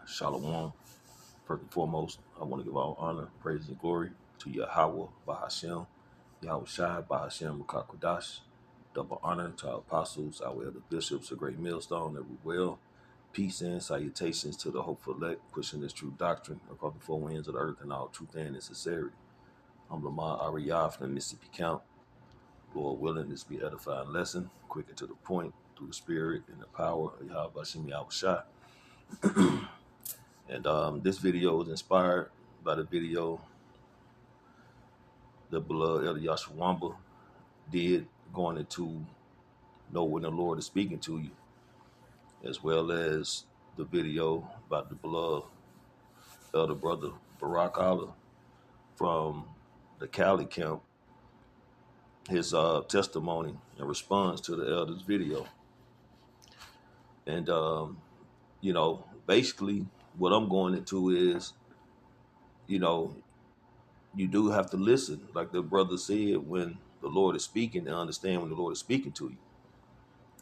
Shalom. First and foremost, I want to give all honor, praise, and glory to Yahweh, Bahashem, Yahweh Shai, Bahashem, Makakwadash. Double honor to our apostles, our elder bishops, a great millstone, every well. Peace and salutations to the hopeful elect, pushing this true doctrine across the four winds of the earth and all truth and sincerity. I'm Lamar Ariyah from the Mississippi Count. Lord willing, this be an edifying lesson, quick and to the point, through the spirit and the power of Yahweh Bahashem, Yahweh Shai. And this video was inspired by the video the beloved Elder Yashua Wamba did going into know when the Lord is speaking to you, as well as the video about the beloved Elder Brother Barack Allah from the Cali camp, his testimony in response to the Elder's video. And, basically what I'm going into is, you do have to listen, like the brother said, when the Lord is speaking, to understand when the Lord is speaking to you.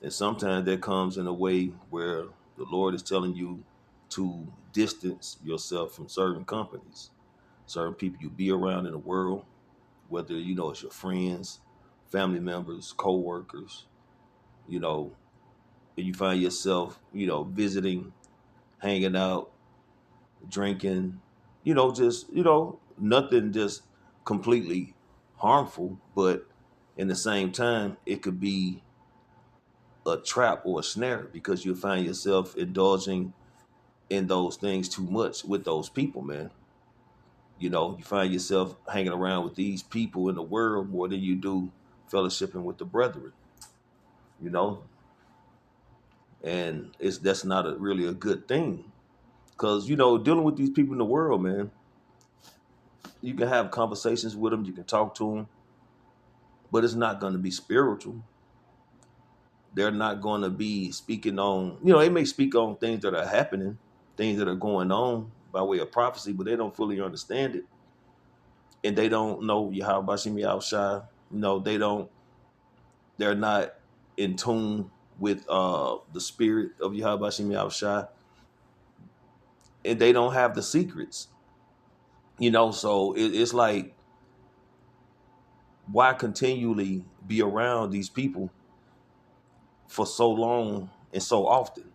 And sometimes that comes in a way where the Lord is telling you to distance yourself from certain companies, certain people you be around in the world, whether, it's your friends, family members, co-workers, and you find yourself, visiting, hanging out, drinking, nothing just completely harmful, but in the same time, it could be a trap or a snare because you'll find yourself indulging in those things too much with those people, man. You find yourself hanging around with these people in the world more than you do fellowshipping with the brethren, you know, and that's not really a good thing because, dealing with these people in the world, man, you can have conversations with them, you can talk to them, but it's not going to be spiritual. They're not going to be speaking on, they may speak on things that are happening, things that are going on by way of prophecy, but they don't fully understand it. And they don't know Yahweh Bashim Yahushua. They're not in tune with the spirit of Yahweh Bashim Yahushua. And they don't have the secrets. So it's like, why continually be around these people for so long and so often?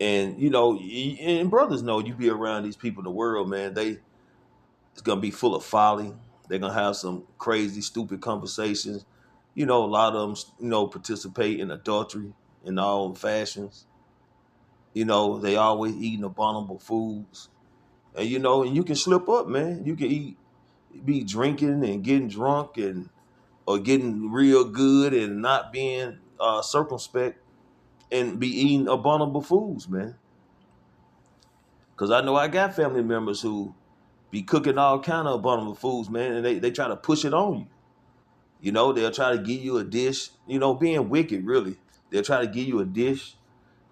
And brothers know you be around these people in the world, man. It's gonna be full of folly. They're gonna have some crazy, stupid conversations. A lot of them, participate in adultery in all fashions. They always eating abominable foods, and and you can slip up, man. You can be drinking and getting drunk or getting real good and not being circumspect and be eating abominable foods, man. Because I know I got family members who be cooking all kind of abominable foods, man, and they try to push it on you. They'll try to give you a dish, being wicked, really. They'll try to give you a dish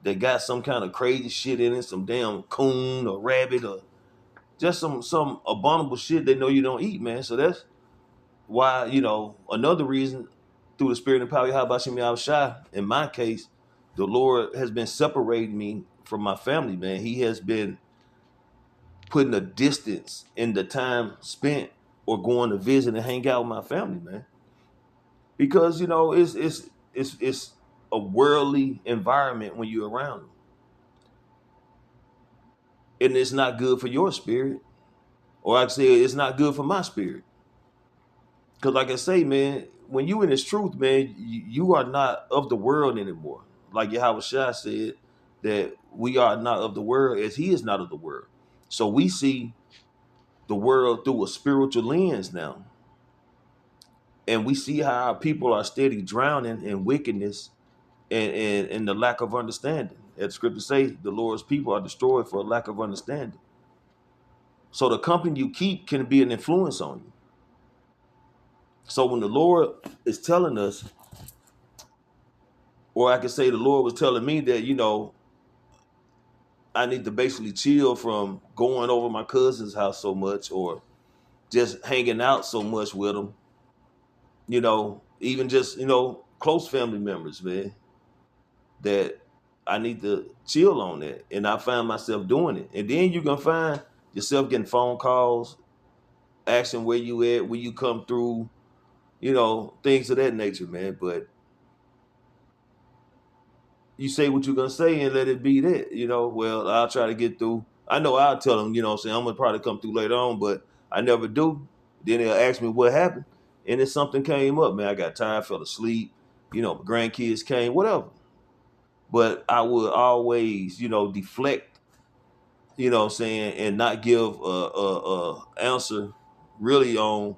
that got some kind of crazy shit in it, some damn coon or rabbit or just some abominable shit they know you don't eat, man. So that's why, another reason, through the spirit and power of Yahweh Bashim Yahushua, in my case, the Lord has been separating me from my family, man. He has been putting a distance in the time spent or going to visit and hang out with my family, man. Because it's a worldly environment when you're around them, and it's not good for your spirit, or I say it's not good for my spirit. Because, like I say, man, when you in this truth, man, you are not of the world anymore. Like Yahweh Shai said, that we are not of the world as He is not of the world. So we see the world through a spiritual lens now. And we see how our people are steady drowning in wickedness and the lack of understanding. As the scripture say, the Lord's people are destroyed for a lack of understanding. So the company you keep can be an influence on you. So when the Lord is telling us, or I could say the Lord was telling me that, I need to basically chill from going over my cousin's house so much or just hanging out so much with them, even just, close family members, man, that I need to chill on that. And I find myself doing it. And then you can find yourself getting phone calls, asking where you at, where you come through, things of that nature, man. But you say what you're gonna say and let it be that, well, I'll try to get through. I know I'll tell them, I'm saying I'm gonna probably come through later on, but I never do. Then they'll ask me what happened. And then something came up, man. I got tired, fell asleep, my grandkids came, whatever. But I would always, deflect, what I'm saying, and not give a answer really on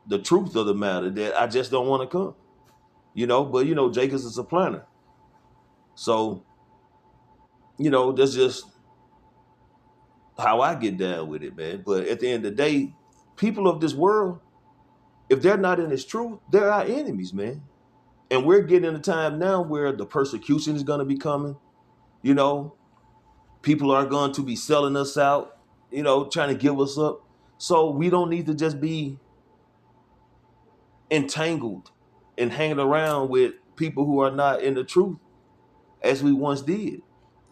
the truth of the matter, that I just don't want to come. But Jacobs is a planner. So, that's just how I get down with it, man. But at the end of the day, people of this world, if they're not in this truth, they're our enemies, man. And we're getting in a time now where the persecution is going to be coming. People are going to be selling us out, trying to give us up. So we don't need to just be entangled and hanging around with people who are not in the truth as we once did.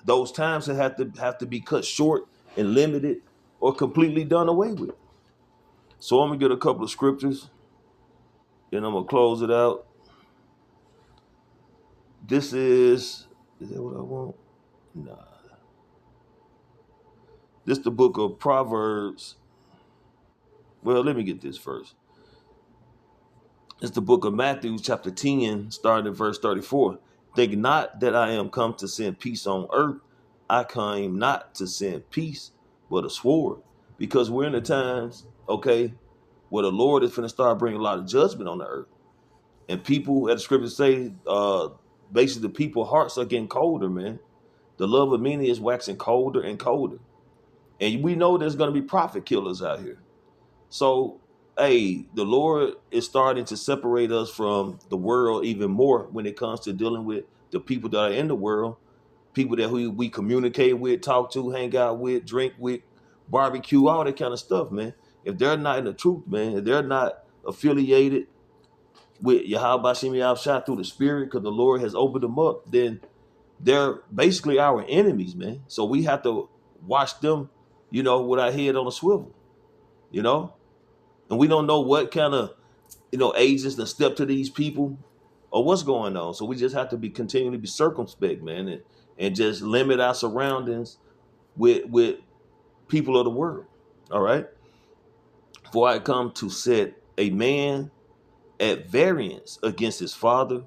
Those times have to be cut short and limited or completely done away with. So I'm gonna get a couple of scriptures, and I'm gonna close it out. This is that what I want? Nah. This is the book of Proverbs. Well, let me get this first. It's the book of Matthew, chapter 10, starting at verse 34. Think not that I am come to send peace on earth. I came not to send peace, but a sword. Because we're in the times, okay, where the Lord is going to start bringing a lot of judgment on the earth. And people, as the scriptures say, basically the people's hearts are getting colder, man. The love of many is waxing colder and colder. And we know there's going to be prophet killers out here. So, hey, the Lord is starting to separate us from the world even more when it comes to dealing with the people that are in the world, people that we communicate with, talk to, hang out with, drink with, barbecue, all that kind of stuff, man. If they're not in the truth, man, if they're not affiliated with Yahweh Bashim Yahushua through the Spirit, because the Lord has opened them up, then they're basically our enemies, man. So we have to watch them, with our head on a swivel, and we don't know what kind of, agents that step to these people or what's going on. So we just have to continually be circumspect, man, and just limit our surroundings with people of the world. All right. For I come to set a man at variance against his father,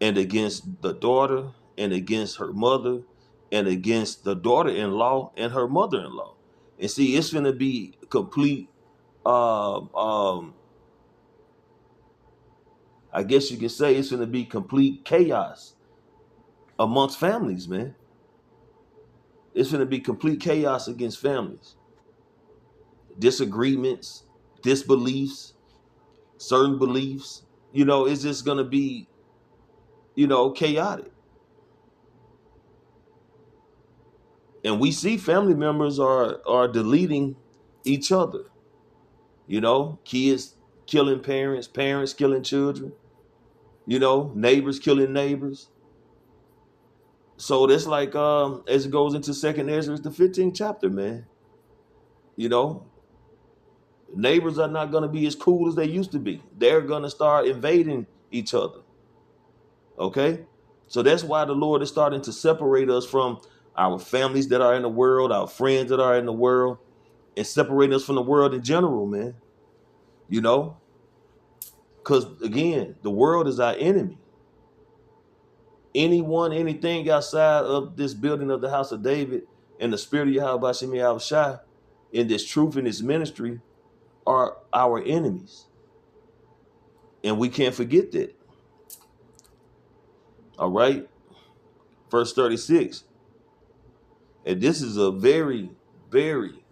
and against the daughter, and against her mother, and against the daughter-in-law and her mother-in-law. And see, it's going to be complete. I guess you could say it's going to be complete chaos amongst families, man. It's going to be complete chaos against families. Disagreements, disbeliefs, certain beliefs. It's just going to be, chaotic. And we see family members are deleting each other. Kids killing parents, parents killing children, neighbors killing neighbors. So that's like as it goes into Second Ezra, the 15th chapter, man. Neighbors are not going to be as cool as they used to be. They're going to start invading each other. Okay? So that's why the Lord is starting to separate us from our families that are in the world, our friends that are in the world, and separate us from the world in general, man. Because, again, the world is our enemy. Anyone, anything outside of this building of the house of David and the spirit of Yahweh Bashim Yahushua in this truth in this ministry are our enemies. And we can't forget that. All right. Verse 36. And this is a very, very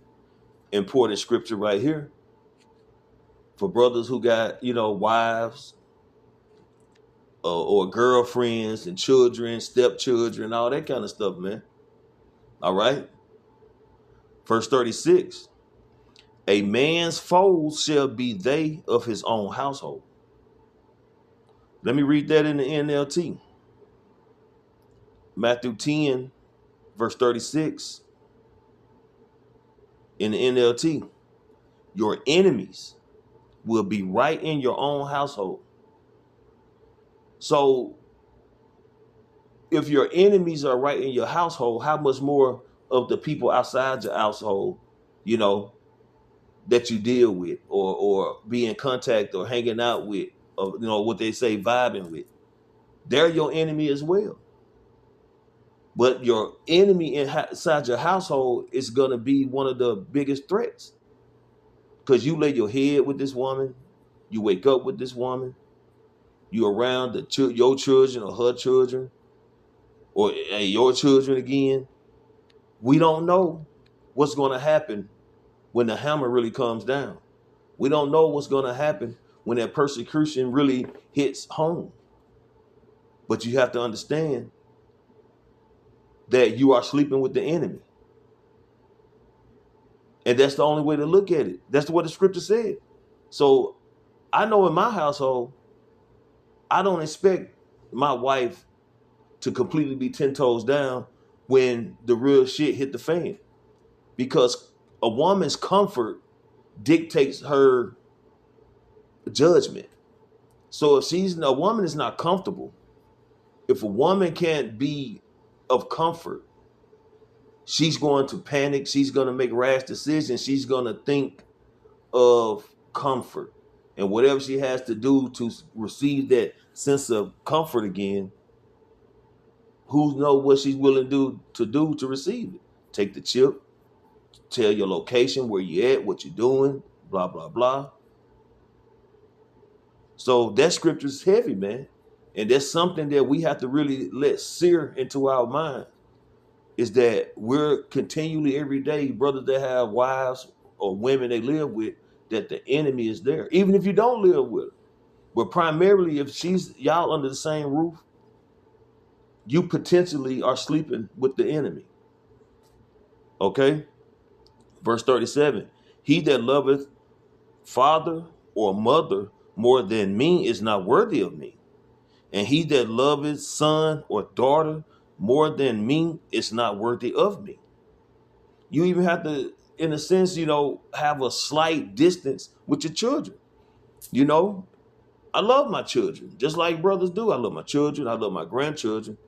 important scripture right here for brothers who got, wives or girlfriends and children, stepchildren, all that kind of stuff, man. All right. Verse 36. A man's foes shall be they of his own household. Let me read that in the NLT. Matthew 10, verse 36 in the NLT. Your enemies will be right in your own household. So if your enemies are right in your household, how much more of the people outside your household, you know, that you deal with or be in contact or hanging out with, or what they say, vibing with, they're your enemy as well. But your enemy inside your household is gonna be one of the biggest threats, because you lay your head with this woman, you wake up with this woman, you around your children or her children or your children again. We don't know what's going to happen when the hammer really comes down. We don't know what's going to happen when that persecution really hits home. But you have to understand that you are sleeping with the enemy. And that's the only way to look at it. That's what the scripture said. So I know in my household, I don't expect my wife to completely be 10 toes down when the real shit hit the fan. Because a woman's comfort dictates her judgment. So if a woman is not comfortable, if a woman can't be of comfort, she's going to panic. She's going to make rash decisions. She's going to think of comfort. And whatever she has to do to receive that sense of comfort again, who knows what she's willing to do to receive it. Take the chip, tell your location, where you at, what you're doing, blah, blah, blah. So that scripture is heavy, man. And that's something that we have to really let sear into our mind, is that we're continually every day, brothers that have wives or women they live with, that the enemy is there, even if you don't live with her. But primarily, if y'all under the same roof, you potentially are sleeping with the enemy. Okay? Verse 37, he that loveth father or mother more than me is not worthy of me. And he that loveth son or daughter more than me is not worthy of me. You even have to, in a sense, have a slight distance with your children. I love my children, just like brothers do. I love my children. I love my grandchildren.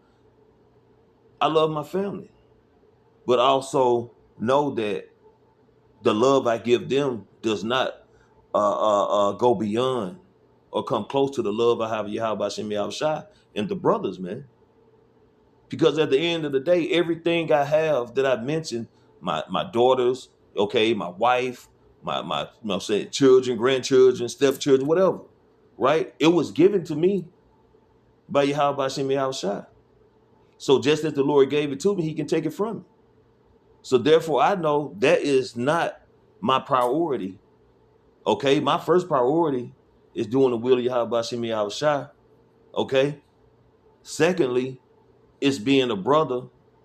I love my family. But I also know that the love I give them does not go beyond or come close to the love I have Yahweh Shem Yahushua and the brothers, man. Because at the end of the day, everything I have that I mentioned, my daughters, okay, my wife, my say children, grandchildren, stepchildren, whatever, right? It was given to me by Yahweh Shem Yahushua. So just as the Lord gave it to me, he can take it from me. So therefore, I know that is not my priority. Okay, my first priority is doing the will of Yahweh Shem Yahushua. Okay. Secondly, it's being a brother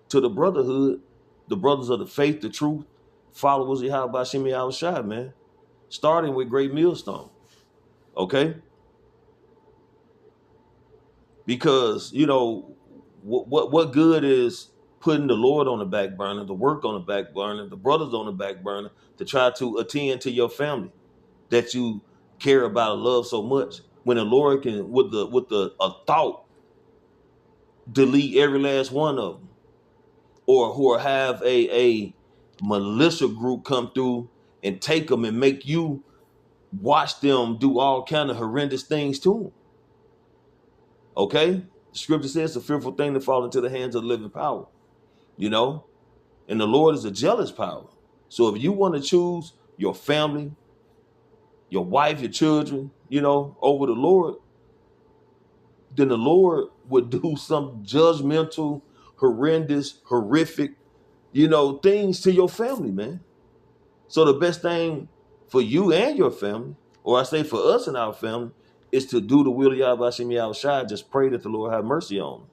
to the brotherhood, the brothers of the faith, the truth, followers of Yahweh Shem Yahushua, man. Starting with Great Millstone. Okay. Because what good is putting the Lord on the back burner, the work on the back burner, the brothers on the back burner, to try to attend to your family that you care about and love so much, when the Lord can, with a thought, delete every last one of them, or have a militia group come through and take them and make you watch them do all kind of horrendous things to them. Okay, the scripture says it's a fearful thing to fall into the hands of the living power. And the Lord is a jealous power. So if you want to choose your family, your wife, your children, over the Lord, then the Lord would do some judgmental, horrendous, horrific, things to your family, man. So the best thing for you and your family, or I say for us and our family, is to do the will of Yahweh Shem Yahushua. Just pray that the Lord have mercy on them.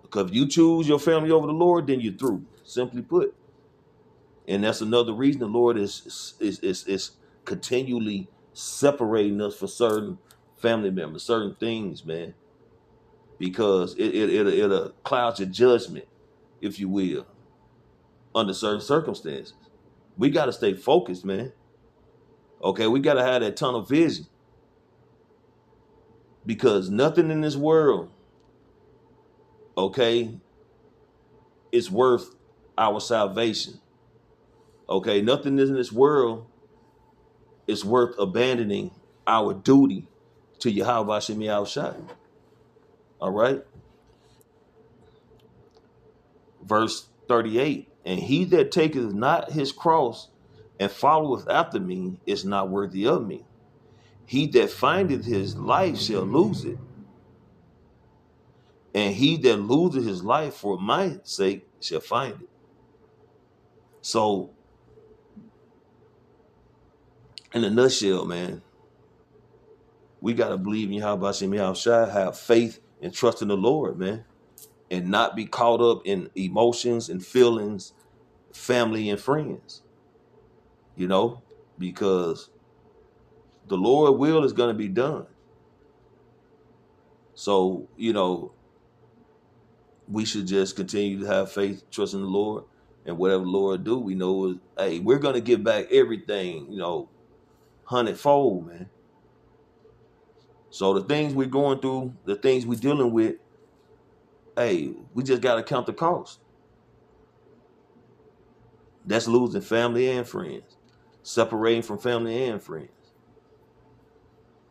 Because if you choose your family over the Lord, then you're through. Simply put. And that's another reason the Lord is continually separating us for certain family members, certain things, man. because it'll cloud your judgment, if you will, under certain circumstances. We got to stay focused, man. Okay, we got to have that tunnel vision, because nothing in this world, okay, is worth our salvation. Okay, nothing in this world is worth abandoning our duty to Yahweh Shem Yahushua. All right. Verse 38, and he that taketh not his cross and followeth after me is not worthy of me. He that findeth his life shall lose it, and he that loseth his life for my sake shall find it. So, in a nutshell, man, we got to believe in Yahweh Shem Yahushua, have faith and trust in the Lord, man, and not be caught up in emotions and feelings, family and friends, you know, because the Lord will is going to be done. So, you know, we should just continue to have faith, trust in the Lord, and whatever the Lord do, we know is, hey, we're going to get back everything, you know, 100-fold, man. So the things we're going through, the things we're dealing with, hey, we just got to count the cost. That's losing family and friends, separating from family and friends.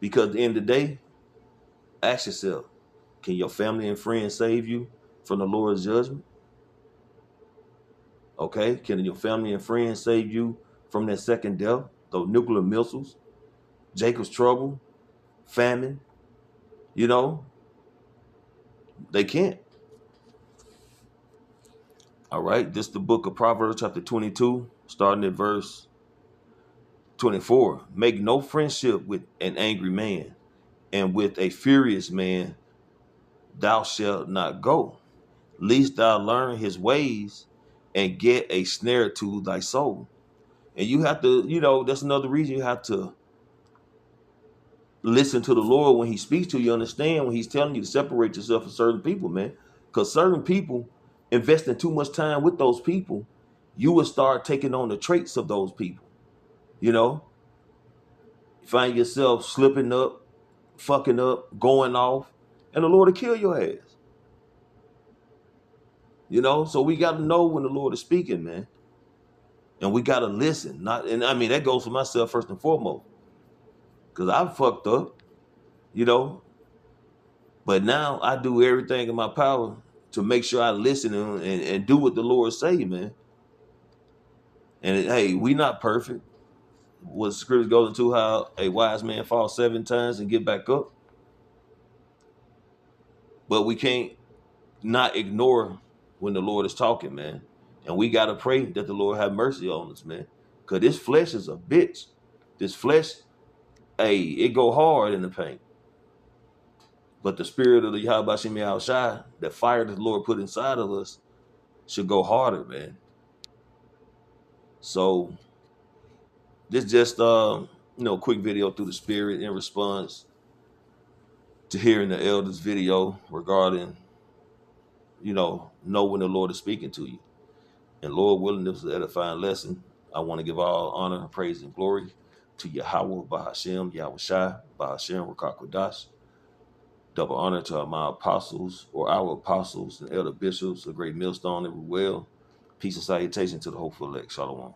Because at the end of the day, ask yourself, can your family and friends save you from the Lord's judgment? Okay, can your family and friends save you from that second death, those nuclear missiles, Jacob's trouble, famine? You know, they can't. All right, this is the book of Proverbs chapter 22, starting at verse 24. Make no friendship with an angry man, and with a furious man thou shalt not go, lest thou learn his ways and get a snare to thy soul. And you have to, you know, that's another reason you have to listen to the Lord when he speaks to you. Understand when he's telling you to separate yourself from certain people, man. Because certain people, investing too much time with those people, you will start taking on the traits of those people. You know, you find yourself slipping up, fucking up, going off, and the Lord will kill your ass. You know, so we got to know when the Lord is speaking, man. And we got to listen. And I mean, that goes for myself first and foremost. Because I've fucked up, you know. But now I do everything in my power to make sure I listen and do what the Lord say, man. And hey, we not perfect. What the scripture goes into how a wise man falls 7 times and get back up. But we can't not ignore when the Lord is talking, man. And we got to pray that the Lord have mercy on us, man. Because this flesh is a bitch. This flesh, hey, it go hard in the paint. But the spirit of the Yahweh Shem Yahushua, that fire that the Lord put inside of us, should go harder, man. So this just quick video through the spirit in response to hearing the elders video regarding, know when the Lord is speaking to you. And Lord willing, this is an edifying lesson. I want to give all honor, praise, and glory to Yahweh, Bahashem, Yahushai, Bahashem, Rakakwadash. Double honor to my apostles, or our apostles and elder bishops, a great millstone, and well. Peace and salutation to the hopeful elect. Shalom.